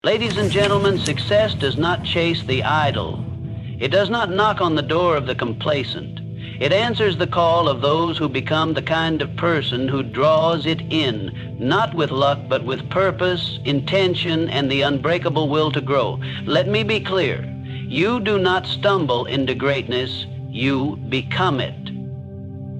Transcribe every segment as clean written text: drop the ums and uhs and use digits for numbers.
Ladies and gentlemen, success does not chase the idle. It does not knock on the door of the complacent. It answers the call of those who become the kind of person who draws it in, not with luck, but with purpose, intention, and the unbreakable will to grow. Let me be clear. You do not stumble into greatness. You become it.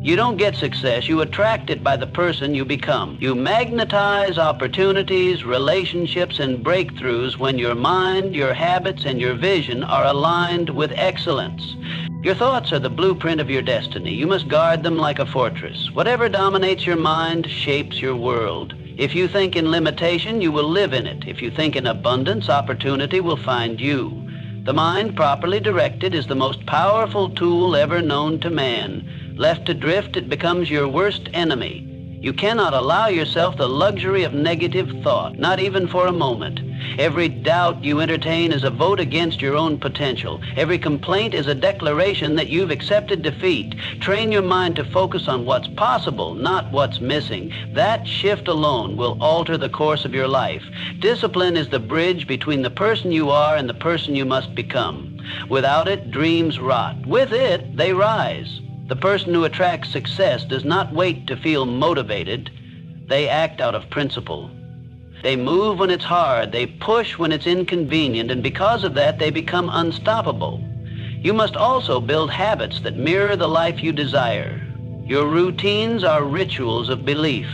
You don't get success, you attract it by the person you become. You magnetize opportunities, relationships, and breakthroughs when your mind, your habits, and your vision are aligned with excellence. Your thoughts are the blueprint of your destiny. You must guard them like a fortress. Whatever dominates your mind shapes your world. If you think in limitation, you will live in it. If you think in abundance, opportunity will find you. The mind, properly directed, is the most powerful tool ever known to man. Left to drift, it becomes your worst enemy. You cannot allow yourself the luxury of negative thought, not even for a moment. Every doubt you entertain is a vote against your own potential. Every complaint is a declaration that you've accepted defeat. Train your mind to focus on what's possible, not what's missing. That shift alone will alter the course of your life. Discipline is the bridge between the person you are and the person you must become. Without it, dreams rot. With it, they rise. The person who attracts success does not wait to feel motivated. They act out of principle. They move when it's hard. They push when it's inconvenient. And because of that, they become unstoppable. You must also build habits that mirror the life you desire. Your routines are rituals of belief.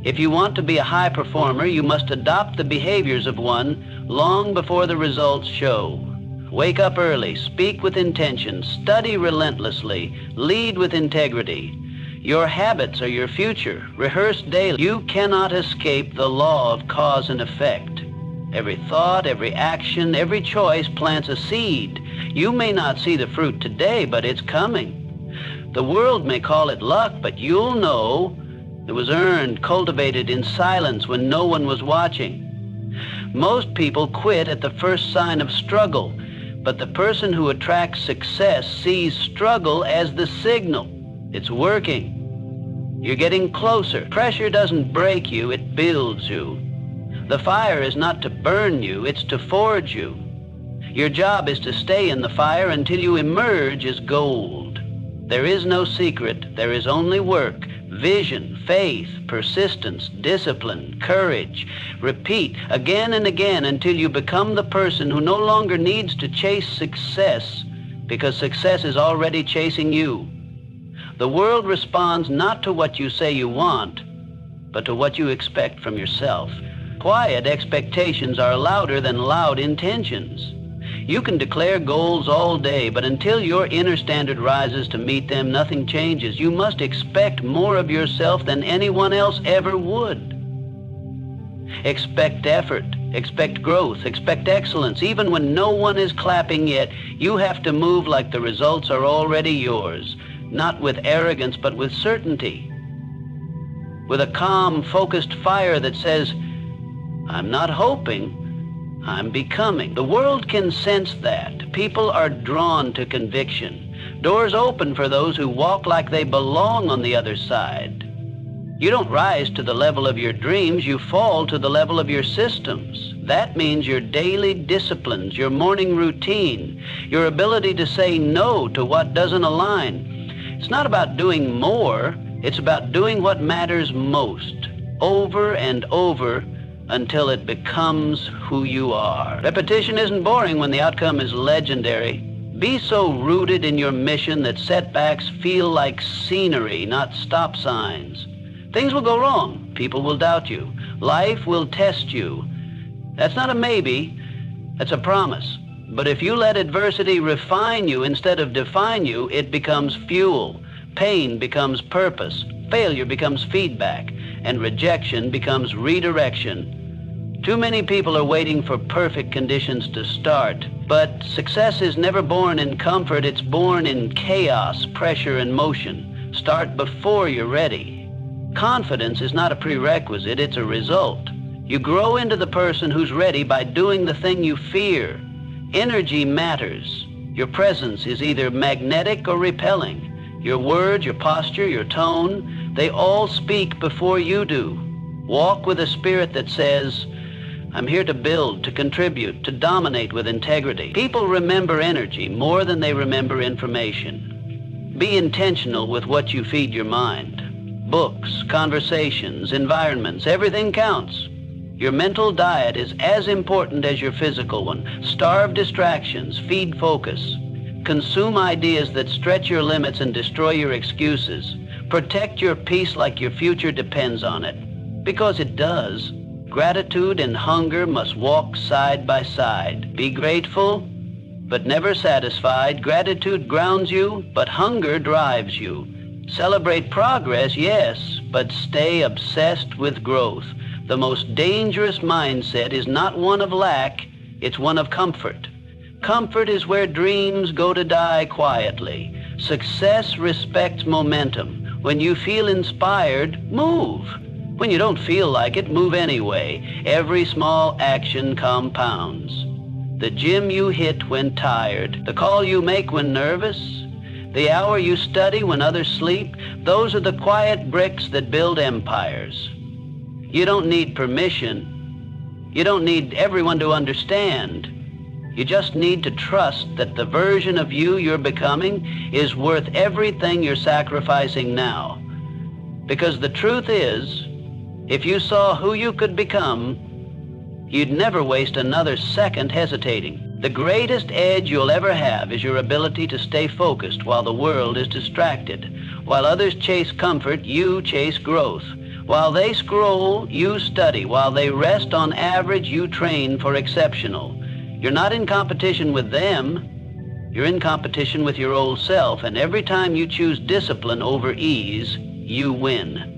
If you want to be a high performer, you must adopt the behaviors of one long before the results show. Wake up early, speak with intention, study relentlessly, lead with integrity. Your habits are your future. Rehearse daily. You cannot escape the law of cause and effect. Every thought, every action, every choice plants a seed. You may not see the fruit today, but it's coming. The world may call it luck, but you'll know it was earned, cultivated in silence when no one was watching. Most people quit at the first sign of struggle. But the person who attracts success sees struggle as the signal. It's working. You're getting closer. Pressure doesn't break you, it builds you. The fire is not to burn you, it's to forge you. Your job is to stay in the fire until you emerge as gold. There is no secret, there is only work, vision, faith, persistence, discipline, courage. Repeat again and again until you become the person who no longer needs to chase success because success is already chasing you. The world responds not to what you say you want, but to what you expect from yourself. Quiet expectations are louder than loud intentions. You can declare goals all day, but until your inner standard rises to meet them, nothing changes. You must expect more of yourself than anyone else ever would. Expect effort, expect growth, expect excellence. Even when no one is clapping yet, you have to move like the results are already yours, not with arrogance, but with certainty. With a calm, focused fire that says, I'm not hoping, I'm becoming. The world can sense that. People are drawn to conviction. Doors open for those who walk like they belong on the other side. You don't rise to the level of your dreams, you fall to the level of your systems. That means your daily disciplines, your morning routine, your ability to say no to what doesn't align. It's not about doing more, it's about doing what matters most, over and over, until it becomes who you are. Repetition isn't boring when the outcome is legendary. Be so rooted in your mission that setbacks feel like scenery, not stop signs. Things will go wrong. People will doubt you. Life will test you. That's not a maybe, that's a promise. But if you let adversity refine you instead of define you, it becomes fuel. Pain becomes purpose. Failure becomes feedback. And rejection becomes redirection. Too many people are waiting for perfect conditions to start, but success is never born in comfort, it's born in chaos, pressure, and motion. Start before you're ready. Confidence is not a prerequisite, it's a result. You grow into the person who's ready by doing the thing you fear. Energy matters. Your presence is either magnetic or repelling. Your words, your posture, your tone, they all speak before you do. Walk with a spirit that says, I'm here to build, to contribute, to dominate with integrity. People remember energy more than they remember information. Be intentional with what you feed your mind. Books, conversations, environments, everything counts. Your mental diet is as important as your physical one. Starve distractions, feed focus. Consume ideas that stretch your limits and destroy your excuses. Protect your peace like your future depends on it. Because it does. Gratitude and hunger must walk side by side. Be grateful, but never satisfied. Gratitude grounds you, but hunger drives you. Celebrate progress, yes, but stay obsessed with growth. The most dangerous mindset is not one of lack, it's one of comfort. Comfort is where dreams go to die quietly. Success respects momentum. When you feel inspired, move. When you don't feel like it, move anyway. Every small action compounds. The gym you hit when tired, the call you make when nervous, the hour you study when others sleep, those are the quiet bricks that build empires. You don't need permission. You don't need everyone to understand. You just need to trust that the version of you you're becoming is worth everything you're sacrificing now. Because the truth is, if you saw who you could become, you'd never waste another second hesitating. The greatest edge you'll ever have is your ability to stay focused while the world is distracted. While others chase comfort, you chase growth. While they scroll, you study. While they rest on average, you train for exceptional. You're not in competition with them. You're in competition with your old self, and every time you choose discipline over ease, you win.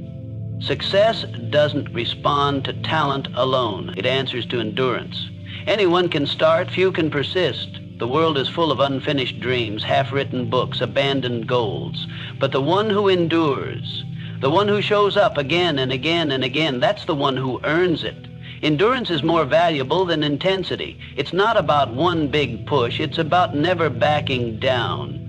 Success doesn't respond to talent alone. It answers to endurance. Anyone can start, few can persist. The world is full of unfinished dreams, half-written books, abandoned goals. But the one who endures, the one who shows up again and again and again, that's the one who earns it. Endurance is more valuable than intensity. It's not about one big push. It's about never backing down.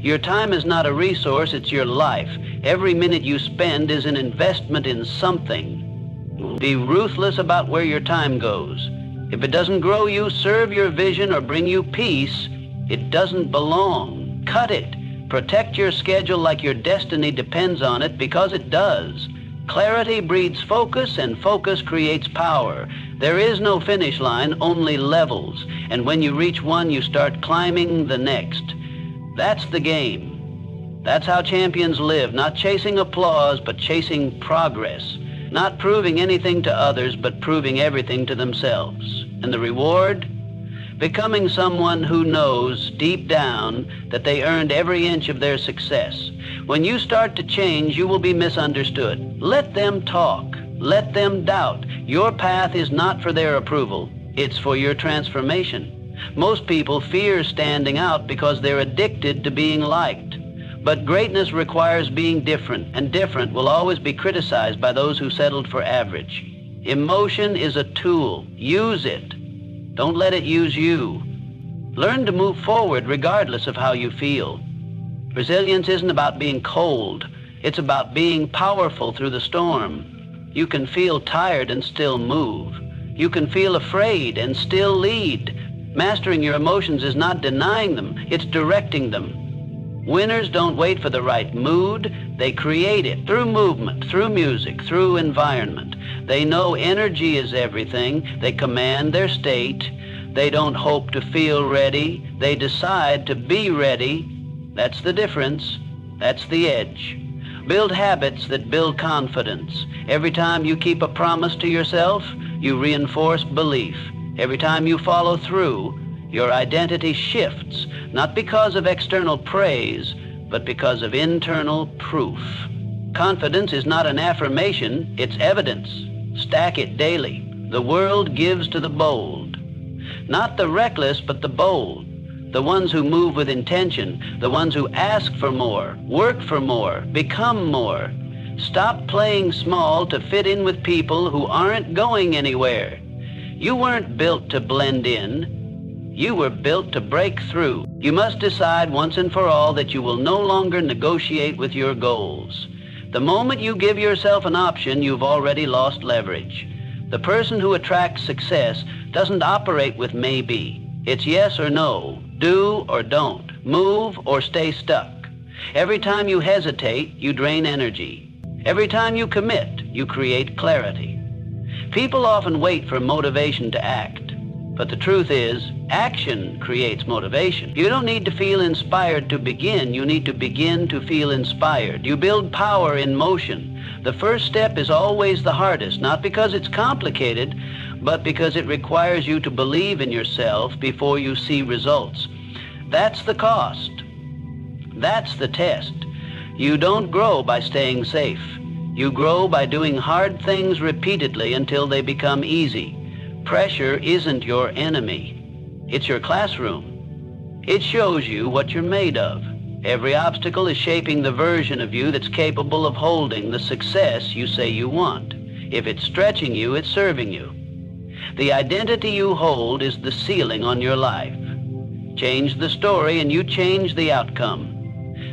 Your time is not a resource, it's your life. Every minute you spend is an investment in something. Be ruthless about where your time goes. If it doesn't grow you, serve your vision, or bring you peace, it doesn't belong. Cut it. Protect your schedule like your destiny depends on it, because it does. Clarity breeds focus, and focus creates power. There is no finish line, only levels. And when you reach one, you start climbing the next. That's the game. That's how champions live, not chasing applause, but chasing progress. Not proving anything to others, but proving everything to themselves. And the reward? Becoming someone who knows deep down that they earned every inch of their success. When you start to change, you will be misunderstood. Let them talk. Let them doubt. Your path is not for their approval. It's for your transformation. Most people fear standing out because they're addicted to being liked. But greatness requires being different, and different will always be criticized by those who settled for average. Emotion is a tool. Use it. Don't let it use you. Learn to move forward regardless of how you feel. Resilience isn't about being cold. It's about being powerful through the storm. You can feel tired and still move. You can feel afraid and still lead. Mastering your emotions is not denying them, it's directing them. Winners don't wait for the right mood, they create it through movement, through music, through environment. They know energy is everything, they command their state. They don't hope to feel ready, they decide to be ready. That's the difference, that's the edge. Build habits that build confidence. Every time you keep a promise to yourself, you reinforce belief. Every time you follow through, your identity shifts, not because of external praise, but because of internal proof. Confidence is not an affirmation, it's evidence. Stack it daily. The world gives to the bold. Not the reckless, but the bold. The ones who move with intention, the ones who ask for more, work for more, become more. Stop playing small to fit in with people who aren't going anywhere. You weren't built to blend in. You were built to break through. You must decide once and for all that you will no longer negotiate with your goals. The moment you give yourself an option, you've already lost leverage. The person who attracts success doesn't operate with maybe. It's yes or no, do or don't, move or stay stuck. Every time you hesitate, you drain energy. Every time you commit, you create clarity. People often wait for motivation to act, but the truth is, action creates motivation. You don't need to feel inspired to begin, you need to begin to feel inspired. You build power in motion. The first step is always the hardest, not because it's complicated, but because it requires you to believe in yourself before you see results. That's the cost. That's the test. You don't grow by staying safe. You grow by doing hard things repeatedly until they become easy. Pressure isn't your enemy. It's your classroom. It shows you what you're made of. Every obstacle is shaping the version of you that's capable of holding the success you say you want. If it's stretching you, it's serving you. The identity you hold is the ceiling on your life. Change the story and you change the outcome.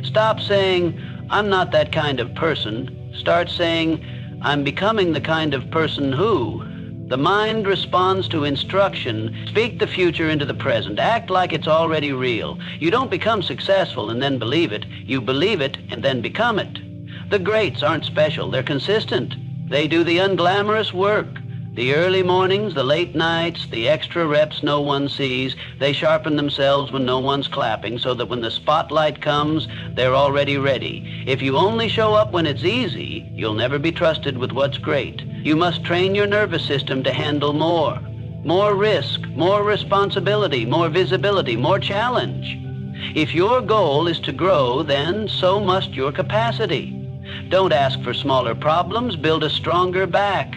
Stop saying, I'm not that kind of person. Start saying, I'm becoming the kind of person who. The mind responds to instruction. Speak the future into the present. Act like it's already real. You don't become successful and then believe it. You believe it and then become it. The greats aren't special. They're consistent. They do the unglamorous work. The early mornings, the late nights, the extra reps no one sees. They sharpen themselves when no one's clapping so that when the spotlight comes, they're already ready. If you only show up when it's easy, you'll never be trusted with what's great. You must train your nervous system to handle more. More risk, more responsibility, more visibility, more challenge. If your goal is to grow, then so must your capacity. Don't ask for smaller problems, build a stronger back.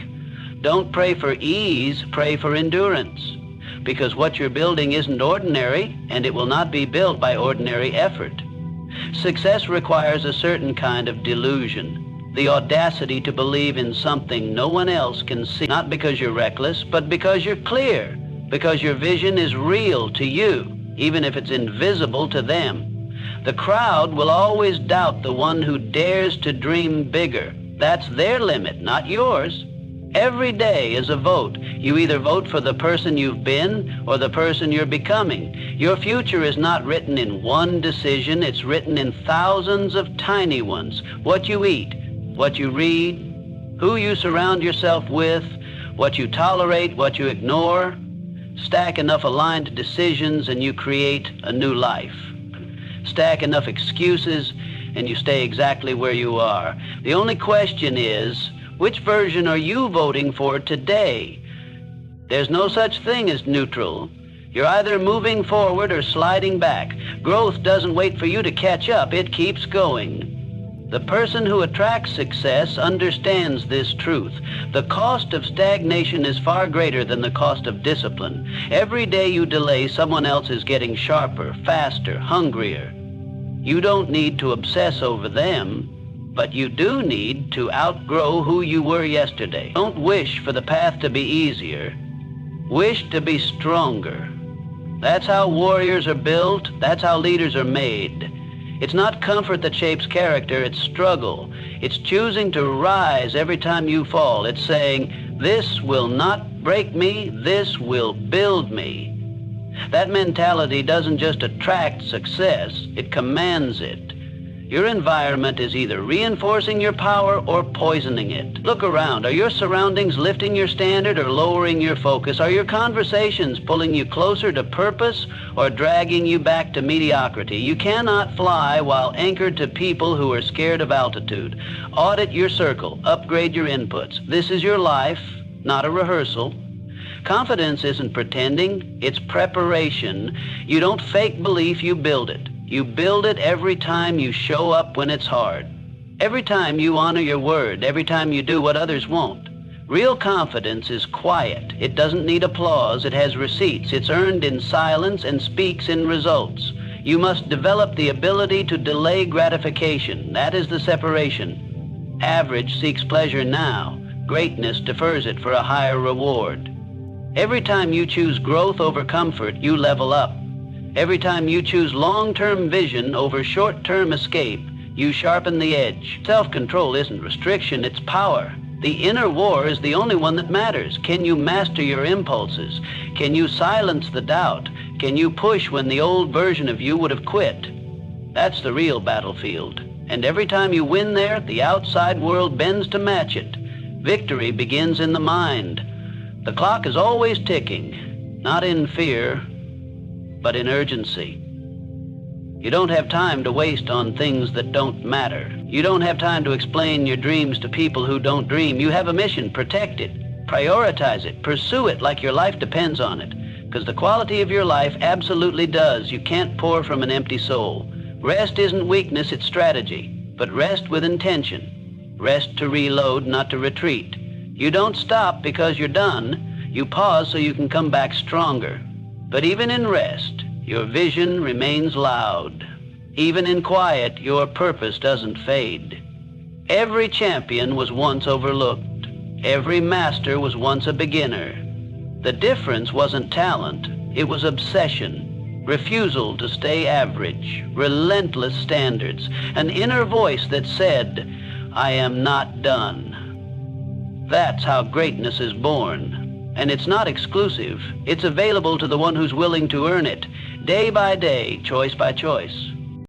Don't pray for ease, pray for endurance. Because what you're building isn't ordinary, and it will not be built by ordinary effort. Success requires a certain kind of delusion, the audacity to believe in something no one else can see, not because you're reckless, but because you're clear, because your vision is real to you, even if it's invisible to them. The crowd will always doubt the one who dares to dream bigger. That's their limit, not yours. Every day is a vote. You either vote for the person you've been or the person you're becoming. Your future is not written in one decision, it's written in thousands of tiny ones. What you eat, what you read, who you surround yourself with, what you tolerate, what you ignore. Stack enough aligned decisions and you create a new life. Stack enough excuses and you stay exactly where you are. The only question is, which version are you voting for today? There's no such thing as neutral. You're either moving forward or sliding back. Growth doesn't wait for you to catch up, it keeps going. The person who attracts success understands this truth. The cost of stagnation is far greater than the cost of discipline. Every day you delay, someone else is getting sharper, faster, hungrier. You don't need to obsess over them. But you do need to outgrow who you were yesterday. Don't wish for the path to be easier. Wish to be stronger. That's how warriors are built. That's how leaders are made. It's not comfort that shapes character, it's struggle. It's choosing to rise every time you fall. It's saying, this will not break me, this will build me. That mentality doesn't just attract success, it commands it. Your environment is either reinforcing your power or poisoning it. Look around. Are your surroundings lifting your standard or lowering your focus? Are your conversations pulling you closer to purpose or dragging you back to mediocrity? You cannot fly while anchored to people who are scared of altitude. Audit your circle. Upgrade your inputs. This is your life, not a rehearsal. Confidence isn't pretending, it's preparation. You don't fake belief, you build it. You build it every time you show up when it's hard. Every time you honor your word, every time you do what others won't. Real confidence is quiet. It doesn't need applause. It has receipts. It's earned in silence and speaks in results. You must develop the ability to delay gratification. That is the separation. Average seeks pleasure now. Greatness defers it for a higher reward. Every time you choose growth over comfort, you level up. Every time you choose long-term vision over short-term escape, you sharpen the edge. Self-control isn't restriction, it's power. The inner war is the only one that matters. Can you master your impulses? Can you silence the doubt? Can you push when the old version of you would have quit? That's the real battlefield. And every time you win there, the outside world bends to match it. Victory begins in the mind. The clock is always ticking, not in fear, but in urgency. You don't have time to waste on things that don't matter. You don't have time to explain your dreams to people who don't dream. You have a mission. Protect it. Prioritize it. Pursue it like your life depends on it. Because the quality of your life absolutely does. You can't pour from an empty soul. Rest isn't weakness, it's strategy. But rest with intention. Rest to reload, not to retreat. You don't stop because you're done. You pause so you can come back stronger. But even in rest, your vision remains loud. Even in quiet, your purpose doesn't fade. Every champion was once overlooked. Every master was once a beginner. The difference wasn't talent, it was obsession, refusal to stay average, relentless standards, an inner voice that said, I am not done. That's how greatness is born. And it's not exclusive. It's available to the one who's willing to earn it, day by day, choice by choice.